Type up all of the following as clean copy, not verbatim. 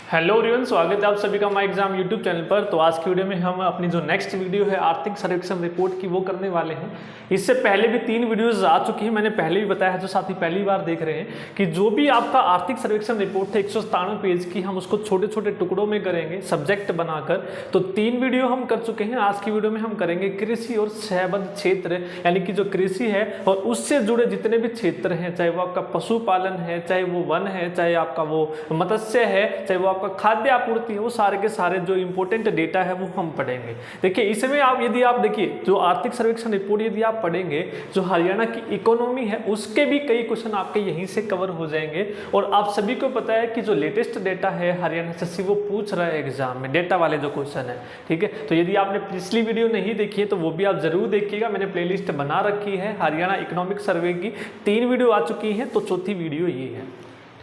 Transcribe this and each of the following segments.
Hello everyone, स्वागत है आप सभी का माई एग्जाम यूट्यूब चैनल पर। तो आज की वीडियो में हम अपनी जो नेक्स्ट वीडियो है आर्थिक सर्वेक्षण रिपोर्ट की वो करने वाले हैं। इससे पहले भी 3 वीडियोस आ चुकी हैं, मैंने पहले भी बताया है, जो साथी पहली बार देख रहे हैं कि जो भी आपका आर्थिक सर्वेक्षण रिपोर्ट है 197 पेज की, हम उसको छोटे छोटे टुकड़ों में करेंगे सब्जेक्ट बनाकर। तो 3 वीडियो हम कर चुके हैं। आज की वीडियो में हम करेंगे कृषि और सहबद्ध क्षेत्र, यानी कि जो कृषि है और उससे जुड़े जितने भी क्षेत्र हैं, चाहे वो आपका पशुपालन है, चाहे वो वन है, चाहे आपका वो मत्स्य है, चाहे वो आपका खाद्य आपूर्ति है, वो सारे के सारे जो इंपॉर्टेंट डेटा है वो हम पढ़ेंगे। देखिए इसमें आप यदि आप देखिए जो आर्थिक सर्वेक्षण रिपोर्ट यदि आप पढ़ेंगे, जो हरियाणा की इकोनॉमी है उसके भी कई क्वेश्चन आपके यहीं से कवर हो जाएंगे। और आप सभी को पता है कि जो लेटेस्ट डेटा है हरियाणा से वो पूछ रहा है एग्जाम में, डेटा वाले जो क्वेश्चन है, ठीक है। तो यदि आपने पिछली वीडियो नहीं देखी है तो वो भी आप जरूर देखिएगा, मैंने प्लेलिस्ट बना रखी है। हरियाणा इकोनॉमिक सर्वे की 3 वीडियो आ चुकी हैं, तो चौथी वीडियो ये है।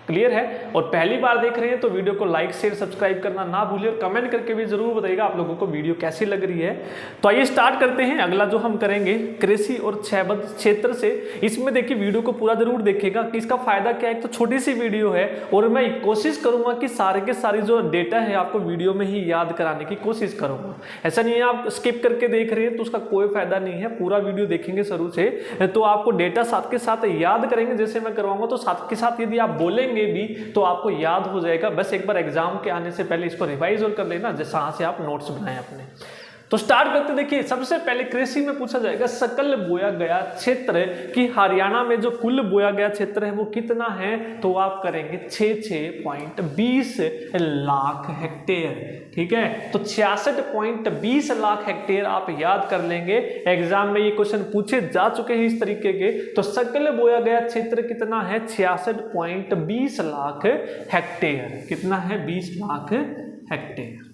क्लियर है? और पहली बार देख रहे हैं तो वीडियो को लाइक शेयर सब्सक्राइब करना ना भूलिए और कमेंट करके भी जरूर बताइएगा आप लोगों को वीडियो कैसी लग रही है। तो आइए स्टार्ट करते हैं। अगला जो हम करेंगे कृषि और सहबद्ध क्षेत्र से, इसमें देखिए वीडियो को पूरा जरूर देखिएगा कि इसका फायदा क्या है। एक तो छोटी सी वीडियो है और मैं कोशिश करूंगा कि सारे के सारे जो डेटा है आपको वीडियो में ही याद कराने की कोशिश करूंगा। ऐसा नहीं है आप स्किप करके देख रहे हैं तो उसका कोई फायदा नहीं है, पूरा वीडियो देखेंगे शुरू से तो आपको डेटा साथ के साथ याद करेंगे जैसे मैं करवाऊंगा। तो साथ के साथ यदि आप बोलेंगे भी तो आपको याद हो जाएगा। बस एक बार एग्जाम के आने से पहले इसको रिवाइज और कर लेना, जैसा से आप नोट्स बनाएं अपने। तो स्टार्ट करते। देखिए सबसे पहले कृषि में पूछा जाएगा सकल बोया गया क्षेत्र कि हरियाणा में जो कुल बोया गया क्षेत्र है वो कितना है। तो आप करेंगे 66.20 लाख हेक्टेयर, ठीक है। तो 66.20 लाख हेक्टेयर आप याद कर लेंगे। एग्जाम में ये क्वेश्चन पूछे जा चुके हैं इस तरीके के। तो सकल बोया गया क्षेत्र कितना है? 66.20 लाख हेक्टेयर। कितना है? 20 लाख हेक्टेयर।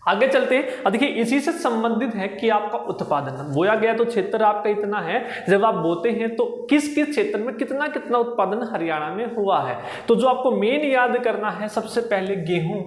आगे चलते हैं। देखिए इसी से संबंधित है कि आपका उत्पादन बोया गया तो क्षेत्र आपका इतना है। जब आप बोते हैं तो किस किस क्षेत्र में कितना कितना उत्पादन हरियाणा में हुआ है। तो जो आपको मेन याद करना है, सबसे पहले गेहूं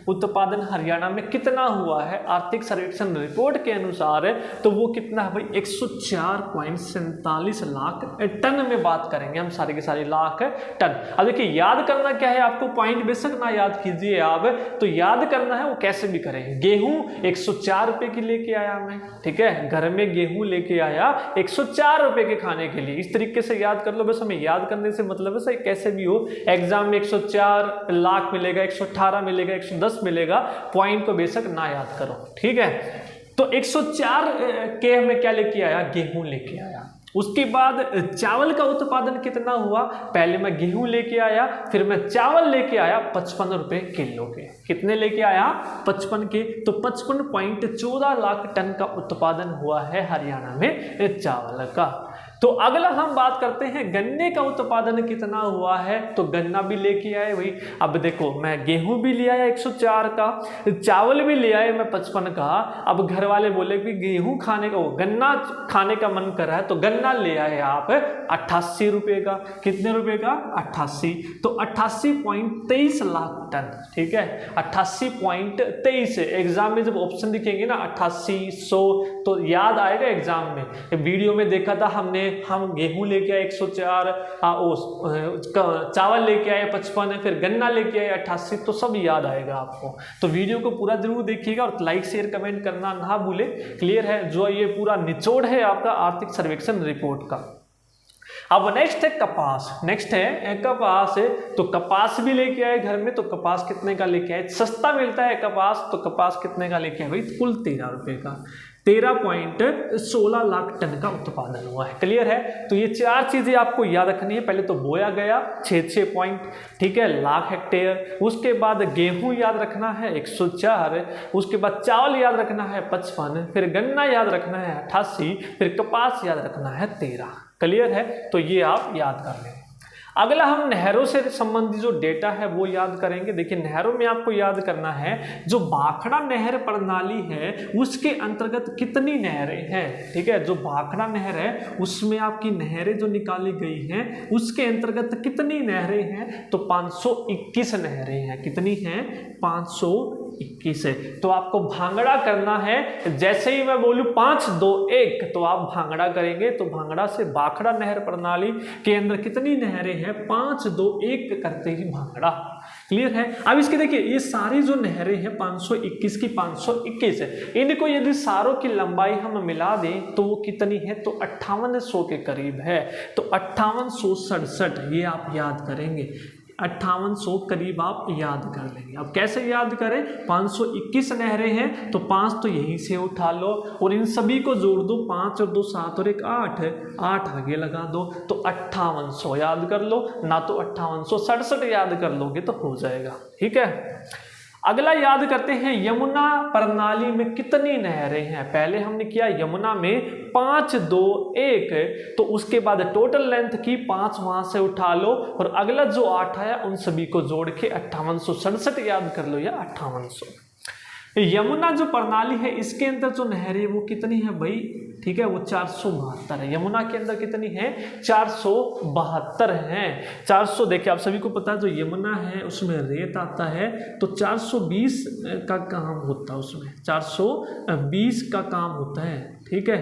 उत्पादन हरियाणा में कितना हुआ है आर्थिक सर्वेक्षण रिपोर्ट के अनुसार, तो वो कितना है भाई? 104.47 लाख टन में बात करेंगे हम, सारे के सारे लाख टन। अब देखिए याद करना क्या है आपको, पॉइंट बेशक ना याद कीजिए आप, तो याद करना है वो कैसे भी करें। गेहूं 104 रुपए की लेके आया मैं, ठीक है, घर में गेहूं लेके आया 104 रुपए के खाने के लिए। इस तरीके से याद कर लो, बस हमें याद करने से मतलब है सही कैसे भी हो। एग्जाम में 104 लाख मिलेगा, 118 मिलेगा, 110 मिलेगा, पॉइंट को बेशक ना याद करो, ठीक है। तो 104 के में क्या लेके आया? गेहूं लेके आया। उसके बाद चावल का उत्पादन कितना हुआ? पहले मैं गेहूं लेके आया, फिर मैं चावल लेके आया 55 रुपए किलो के। कितने लेके आया? 55 के। तो 55.14 लाख टन का उत्पादन हुआ है हरियाणा में चावल का। तो अगला हम बात करते हैं गन्ने का उत्पादन कितना हुआ है। तो गन्ना भी लेके आए भाई। अब देखो मैं गेहूं भी ले आया 104 का, चावल भी ले आए मैं 55 का। अब घर वाले बोले कि गेहूं खाने का, गन्ना खाने का मन कर रहा है, तो गन्ना ले आए आप 88 रुपए का। कितने रुपए का? 88। तो 88.23 लाख टन, ठीक है, 88.23। एग्जाम में जब ऑप्शन दिखेंगे ना 88, 100, तो याद आएगा एग्जाम में। वीडियो में देखा था हमने, हम गेहूं लेके आए 104, चावल लेके आए 55, फिर गन्ना लेके आए 88, तो सब याद आएगा आपको। तो वीडियो को पूरा जरूर देखिएगा और लाइक शेयर कमेंट करना ना भूले। क्लियर है? जो ये पूरा निचोड़ है आपका आर्थिक सर्वेक्षण रिपोर्ट का। अब नेक्स्ट है कपास। नेक्स्ट है कपास। तो कपास भी लेके आए घर में, तो कपास कितने का लेके आए? सस्ता मिलता है कपास, तो कपास कितने का लेके आए भाई? कुल 13 रुपए का। 13.16 लाख टन का उत्पादन हुआ है। क्लियर है? तो ये 4 चीजें आपको याद रखनी है। पहले तो बोया गया 66 पॉइंट, ठीक है, लाख हेक्टेयर। उसके बाद गेहूं याद रखना है 104, उसके बाद चावल याद रखना है 55, फिर गन्ना याद रखना है 88, फिर कपास याद रखना है 13। क्लियर है? तो ये आप याद कर लें। अगला हम नहरों से संबंधित जो डेटा है वो याद करेंगे। देखिए नहरों में आपको याद करना है, जो भाखड़ा नहर प्रणाली है उसके अंतर्गत कितनी नहरें हैं, ठीक है। जो भाखड़ा नहर है उसमें आपकी नहरें जो निकाली गई हैं उसके अंतर्गत कितनी नहरें हैं? तो 521 नहरें हैं। कितनी हैं? 521 521 है। तो आपको भांगड़ा करना है, जैसे ही मैं बोलूं 5 2 1 तो आप भांगड़ा करेंगे। तो भांगड़ा से भाखड़ा नहर प्रणाली के अंदर कितनी नहरें हैं, 5 2 1 करते ही भांगड़ा। क्लियर है। अब इसके देखिए ये सारी जो नहरें हैं 521 की 521 है, इनको यदि सारों की लंबाई हम मिला दें तो वो कितनी है, तो 5800 के करीब है। तो 5867 ये आप याद करेंगे, 5800 करीब आप याद कर लेंगे। अब कैसे याद करें, 521 नहरें हैं तो 5 तो यहीं से उठा लो और इन सभी को जोड़ दो, 5 और 2 7 और 1 8 है, 8 आगे लगा दो तो 5800 याद कर लो, ना तो 5867 याद कर लोगे तो हो जाएगा। ठीक है। अगला याद करते हैं यमुना प्रणाली में कितनी नहरें हैं। पहले हमने किया यमुना में 5 2 1, तो उसके बाद टोटल लेंथ की 5 वहां से उठा लो और अगला जो 8 आया उन सभी को जोड़ के 5867 याद कर लो या 5800। यमुना जो प्रणाली है इसके अंदर जो नहरें वो कितनी है भाई, ठीक है, वो 472 है। यमुना के अंदर कितनी है, 472 हैं। 400 देखिए आप सभी को पता है जो यमुना है उसमें रेत आता है तो 420 का काम होता है, उसमें 420 का काम होता है। ठीक है,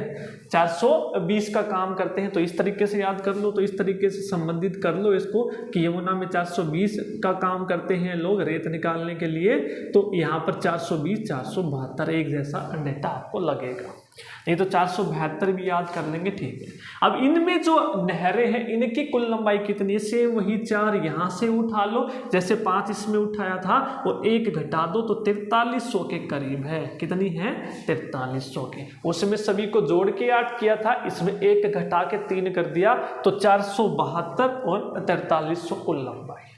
420 का काम करते हैं। तो इस तरीके से याद कर लो, तो इस तरीके से संबंधित कर लो इसको कि यमुना में 420 का काम करते हैं लोग रेत निकालने के लिए। तो यहाँ पर 420 472 एक जैसा डेटा आपको लगेगा, नहीं तो 472 भी याद कर लेंगे। ठीक है। अब इनमें जो नहरें हैं इनकी कुल लंबाई कितनी है, सेम वही 4 यहाँ से उठा लो, जैसे 5 इसमें उठाया था और 1 घटा दो तो 4300 के करीब है। कितनी है, 4300 के। उसमें सभी को जोड़ के 8 किया था, इसमें 1 घटा के 3 कर दिया तो 472 और 4300 कुल लंबाई।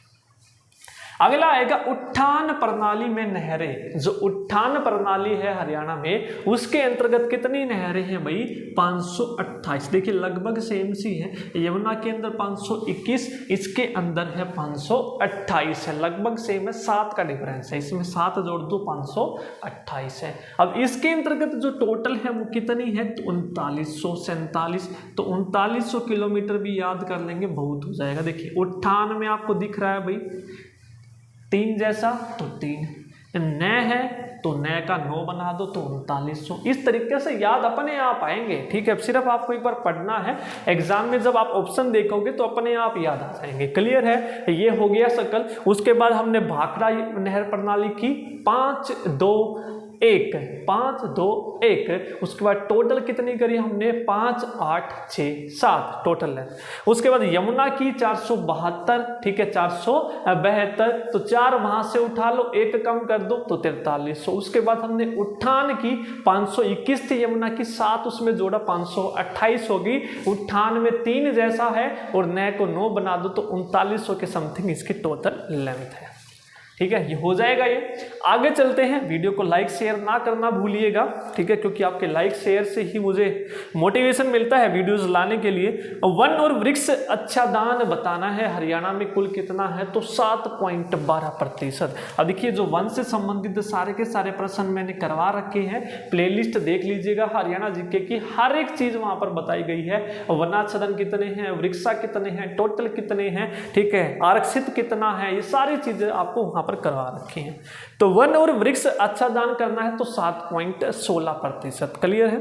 अगला आएगा उट्ठान प्रणाली में नहरें। जो उट्ठान प्रणाली है हरियाणा में उसके अंतर्गत कितनी नहरें हैं भाई, 528। देखिए लगभग सेम सी है, यमुना के अंदर 521, इसके अंदर है 528 है, लगभग सेम है, 7 का डिफरेंस है, इसमें 7 जोड़ दो 528 है। अब इसके अंतर्गत जो टोटल है वो कितनी है, 3947, तो 3900 किलोमीटर भी याद कर लेंगे, बहुत हो जाएगा। देखिए उट्ठान में आपको दिख रहा है भाई 3 जैसा तो 3, न है तो न का 9 बना दो तो 3900। इस तरीके से याद अपने आप आएंगे। ठीक है, सिर्फ आपको एक बार पढ़ना है, एग्जाम में जब आप ऑप्शन देखोगे तो अपने आप याद आ जाएंगे। क्लियर है, ये हो गया सकल। उसके बाद हमने भाखड़ा नहर प्रणाली की 5 2 1, 5 2 1। उसके बाद टोटल कितनी करी हमने, 5 8 6 7 टोटल है। उसके बाद यमुना की 472, ठीक है, 472, तो 4 वहां से उठा लो, 1 कम कर दो तो 4300। उसके बाद हमने उट्ठान की 521 थी यमुना की, 7 उसमें जोड़ा 528 होगी। उट्ठान में 3 जैसा है और नए को 9 बना दो तो 3900 के समथिंग इसकी टोटल लेंथ है। ठीक है, ये हो जाएगा। ये आगे चलते हैं, वीडियो को लाइक शेयर ना करना भूलिएगा। ठीक है, क्योंकि आपके लाइक शेयर से ही मुझे मोटिवेशन मिलता है वीडियोस लाने के लिए। वन और वृक्ष अच्छादान बताना है हरियाणा में कुल कितना है, तो 7.12%। अब देखिए जो वन से संबंधित सारे के सारे प्रश्न मैंने करवा रखे हैं, प्लेलिस्ट देख लीजिएगा हरियाणा जीके की, हर एक चीज वहां पर बताई गई है। वनाच्छेदन कितने हैं, वृक्षा कितने हैं, टोटल कितने हैं, ठीक है, आरक्षित कितना है, ये सारी चीजें आपको वहां पर करवा रखी हैं। तो वन और वृक्ष अच्छादान करना है तो 7.16%। क्लियर है।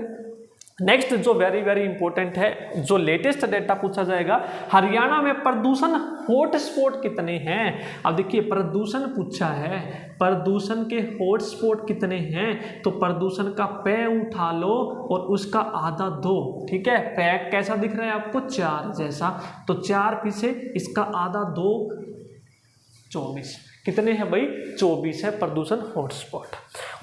नेक्स्ट जो वेरी वेरी इंपॉर्टेंट है, जो लेटेस्ट डेटा पूछा जाएगा, हरियाणा में प्रदूषण हॉटस्पॉट कितने हैं। अब देखिए प्रदूषण पूछा है, प्रदूषण के हॉटस्पॉट कितने हैं, तो प्रदूषण का पै उठा लो और उसका आधा दो। ठीक है, पै कैसा दिख रहा है आपको, 4 जैसा, तो 4 पीछे इसका आधा 2 24। कितने हैं भाई, 24 है प्रदूषण हॉटस्पॉट।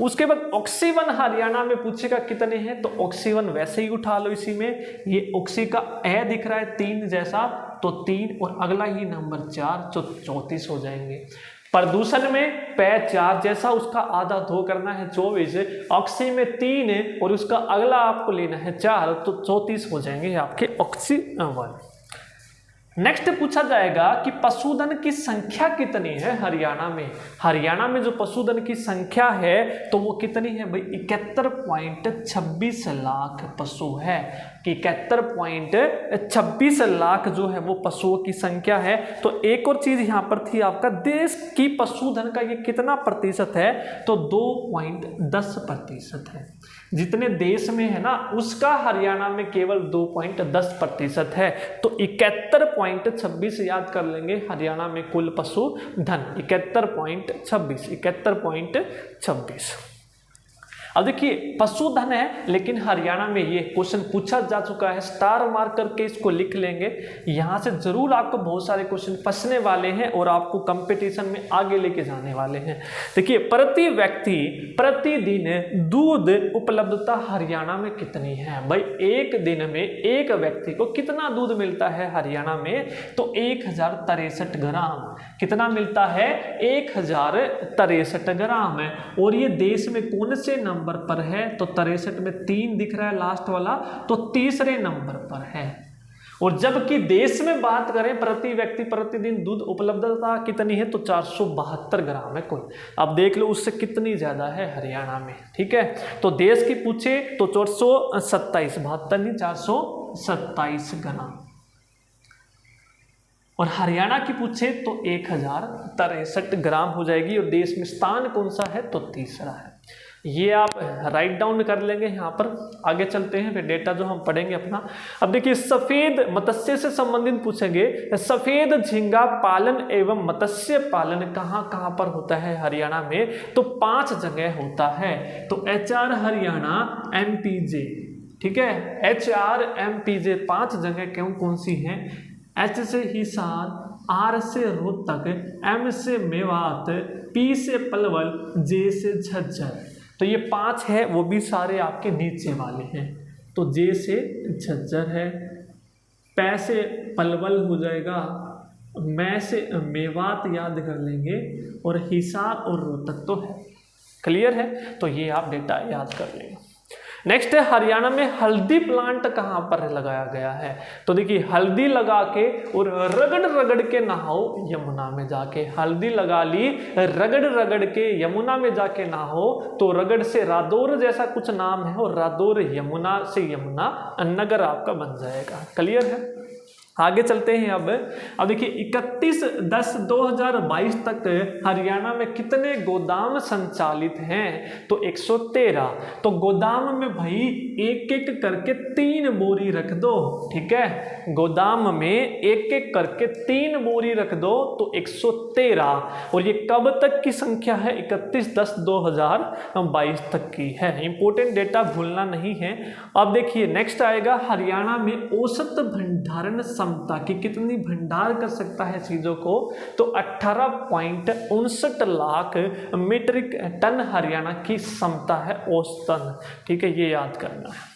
उसके बाद ऑक्सीवन हरियाणा में पूछेगा कितने हैं, तो ऑक्सीवन वैसे ही उठा लो, इसी में ये ऑक्सी का ए दिख रहा है 3 जैसा, तो 3 और अगला ही नंबर 4, तो 34 हो जाएंगे। प्रदूषण में पै 4 जैसा, उसका आधा 2 करना है 24, ऑक्सी में 3 और उसका अगला आपको लेना है 4, तो 34 हो जाएंगे आपके ऑक्सीवन। नेक्स्ट पूछा जाएगा कि पशुधन की संख्या कितनी है हरियाणा में। हरियाणा में जो पशुधन की संख्या है तो वो कितनी है भाई, 71.26 लाख पशु है। 71.26 लाख जो है वो पशुओं की संख्या है। तो एक और चीज यहां पर थी आपका, देश की पशुधन का ये कितना प्रतिशत है, तो 2.10% है। जितने देश में है ना उसका हरियाणा में केवल 2.10% है। तो 71.26 याद कर लेंगे हरियाणा में कुल पशुधन 71.26। अब देखिए पशुधन है लेकिन हरियाणा में ये क्वेश्चन पूछा जा चुका है, स्टार मार्क करके इसको लिख लेंगे। यहां से जरूर आपको बहुत सारे क्वेश्चन फंसने वाले हैं और आपको कंपटीशन में आगे लेके जाने वाले हैं। देखिए प्रति व्यक्ति प्रतिदिन दूध उपलब्धता हरियाणा में कितनी है भाई, एक दिन में एक व्यक्ति को कितना दूध मिलता है हरियाणा में, तो 1063 ग्राम। कितना मिलता है, 1063 ग्राम है। और ये देश में कौन से नंबर पर है, तो 63 में 3 दिख रहा है लास्ट वाला, तो तीसरे नंबर पर है। और जबकि देश में बात करें प्रति व्यक्ति प्रतिदिन दूध उपलब्धता कितनी है, तो 472 ग्राम है कुल। अब देख लो उससे कितनी ज्यादा है हरियाणा में, ठीक है। तो देश की पूछे तो 427, 72 नहीं 427 ग्राम। और हरियाणा की पूछे तो 1063 ग्राम हो जाएगी। और देश में स्थान कौन सा है, तो तीसरा है। ये आप राइट डाउन कर लेंगे। यहाँ पर आगे चलते हैं, फिर डेटा जो हम पढ़ेंगे अपना। अब देखिए सफेद मत्स्य से संबंधित पूछेंगे, सफेद झींगा पालन एवं मत्स्य पालन कहाँ कहाँ पर होता है हरियाणा में, तो 5 जगह होता है। तो HR हरियाणा MPJ, ठीक है, HR MPJ 5 जगह क्यों कौन सी हैं, H से हिसार, R से रोहतक, M से मेवात, P से पलवल, J से झज्जर। तो ये 5 है, वो भी सारे आपके नीचे वाले हैं। तो J से झज्जर है, P से पलवल हो जाएगा, मैं से मेवात याद कर लेंगे, और हिसार और रोहतक तो है। क्लियर है, तो ये आप डेटा याद कर लेंगे। नेक्स्ट है हरियाणा में हल्दी प्लांट कहाँ पर लगाया गया है। तो देखिए हल्दी लगा के और रगड़ रगड़ के नहाओ यमुना में जाके। हल्दी लगा ली, रगड़ रगड़ के यमुना में जाके नहाओ, तो रगड़ से रादौर जैसा कुछ नाम है, और रादौर यमुना से यमुना नगर आपका बन जाएगा। क्लियर है, आगे चलते हैं। अब देखिए 31/10/2022 तक हरियाणा में कितने गोदाम संचालित हैं, तो 113। तो गोदाम में भाई एक एक करके 3 बोरी रख दो, ठीक है। गोदाम में एक एक करके 3 बोरी रख दो तो 113। और ये कब तक की संख्या है, 31/10/2022 तक की है। इंपॉर्टेंट डेटा भूलना नहीं है। अब देखिए नेक्स्ट आएगा हरियाणा में औसत भंडारण क्षमता की कितनी भंडार कर सकता है चीजों को, तो 18.59 लाख मीट्रिक टन हरियाणा की क्षमता है औसतन, ठीक है, ये याद करना है।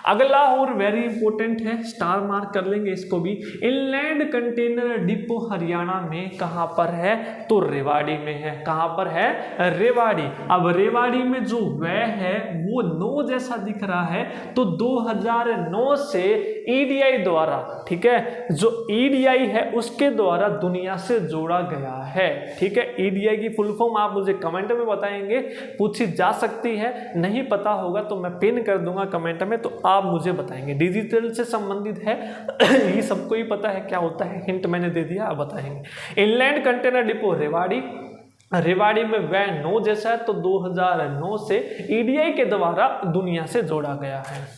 अगला और वेरी इंपॉर्टेंट है, स्टार मार्क कर लेंगे इसको भी। इनलैंड कंटेनर डिपो हरियाणा में कहां पर है, तो रेवाड़ी में है। कहां पर है, रेवाड़ी। अब रेवाड़ी में जो वह है वो 9 जैसा दिख रहा है, तो 2009 से EDI द्वारा, ठीक है, जो EDI है उसके द्वारा दुनिया से जोड़ा गया है, ठीक है। EDI की फुल फॉर्म आप मुझे कमेंट में बताएंगे, पूछी जा सकती है, नहीं पता होगा तो मैं पिन कर दूंगा कमेंट में, तो आप मुझे बताएंगे। डिजिटल से संबंधित है ये सबको ही पता है क्या होता है, हिंट मैंने दे दिया, आप बताएंगे। Inland container depot Rewari, Rewari में वह 9 जैसा है, तो 2009 से EDI के द्वारा दुनिया से जोड़ा गया है।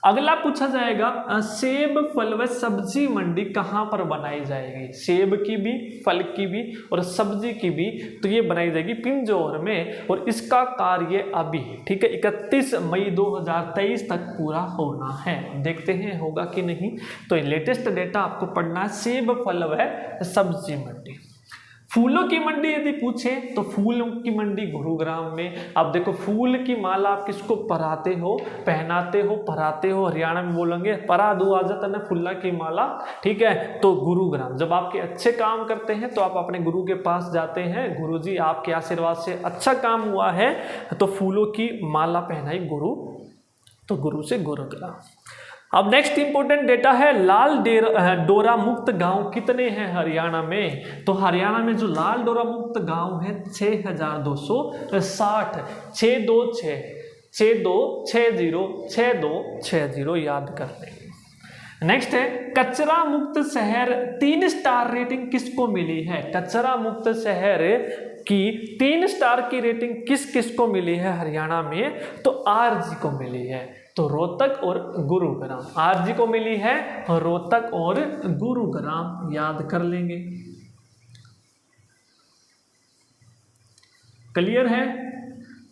अगला पूछा जाएगा सेब फल व सब्जी मंडी कहाँ पर बनाई जाएगी। सेब की भी, फल की भी और सब्जी की भी, तो ये बनाई जाएगी पिंजौर में, और इसका कार्य अभी, ठीक है, 31 मई 2023 तक पूरा होना है। देखते हैं होगा कि नहीं। तो लेटेस्ट डेटा आपको पढ़ना है, सेब फल व सब्जी मंडी। फूलों की मंडी यदि पूछे तो फूलों की मंडी गुरुग्राम में। अब देखो फूल की माला आप किसको पराते हो, पहनाते हो, पराते हो, हरियाणा में बोलेंगे परा दो आ जाता ना फूला की माला, ठीक है, तो गुरुग्राम। जब आपके अच्छे काम करते हैं तो आप अपने गुरु के पास जाते हैं, गुरुजी आपके आशीर्वाद से अच्छा काम हुआ है तो फूलों की माला पहनाई गुरु, तो गुरु से गुरुग्राम। अब नेक्स्ट इंपॉर्टेंट डेटा है लाल डोरा मुक्त गांव कितने हैं हरियाणा में। तो हरियाणा में जो लाल डोरा मुक्त गांव है 6260, 6260 याद कर लेंगे। नेक्स्ट है कचरा मुक्त शहर 3 स्टार रेटिंग किसको मिली है। कचरा मुक्त शहर की 3 स्टार की रेटिंग किस किस को मिली है हरियाणा में। तो आरजी को मिली है, तो रोहतक और गुरुग्राम। आरजी को मिली है रोहतक और गुरुग्राम, याद कर लेंगे। क्लियर है,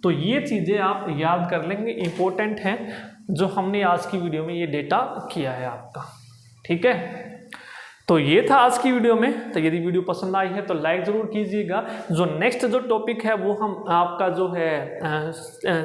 तो ये चीजें आप याद कर लेंगे, इंपॉर्टेंट है जो हमने आज की वीडियो में ये डेटा किया है आपका। ठीक है, तो ये था आज की वीडियो में। तो यदि वीडियो पसंद आई है तो लाइक ज़रूर कीजिएगा। जो नेक्स्ट जो टॉपिक है वो हम आपका जो है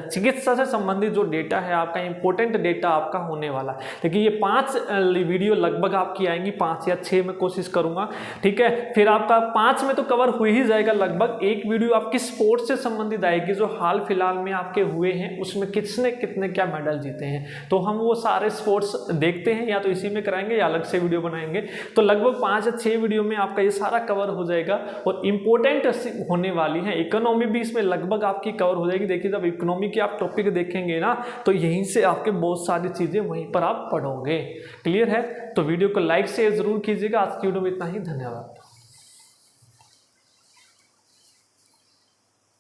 चिकित्सा से संबंधित जो डेटा है आपका, इंपॉर्टेंट डेटा आपका होने वाला है। देखिए ये 5 वीडियो लगभग आपकी आएंगी, 5 या 6 में कोशिश करूँगा। ठीक है, फिर आपका 5 में तो कवर हो ही जाएगा लगभग। एक वीडियो आपकी स्पोर्ट्स से संबंधित आएगी, जो हाल फिलहाल में आपके हुए हैं, उसमें किसने कितने क्या मेडल जीते हैं। तो हम वो सारे स्पोर्ट्स देखते हैं, या तो इसी में कराएंगे या अलग से वीडियो बनाएंगे। तो लगभग 5 या 6 वीडियो में आपका ये सारा कवर हो जाएगा और इंपॉर्टेंट होने वाली है। इकोनॉमी भी इसमें लगभग आपकी कवर हो जाएगी। देखिए जब इकोनॉमी की आप टॉपिक देखेंगे ना, तो यहीं से आपके बहुत सारी चीजें वहीं पर आप पढ़ोगे। क्लियर है, तो वीडियो को लाइक शेयर जरूर कीजिएगा। आज की वीडियो में इतना ही, धन्यवाद।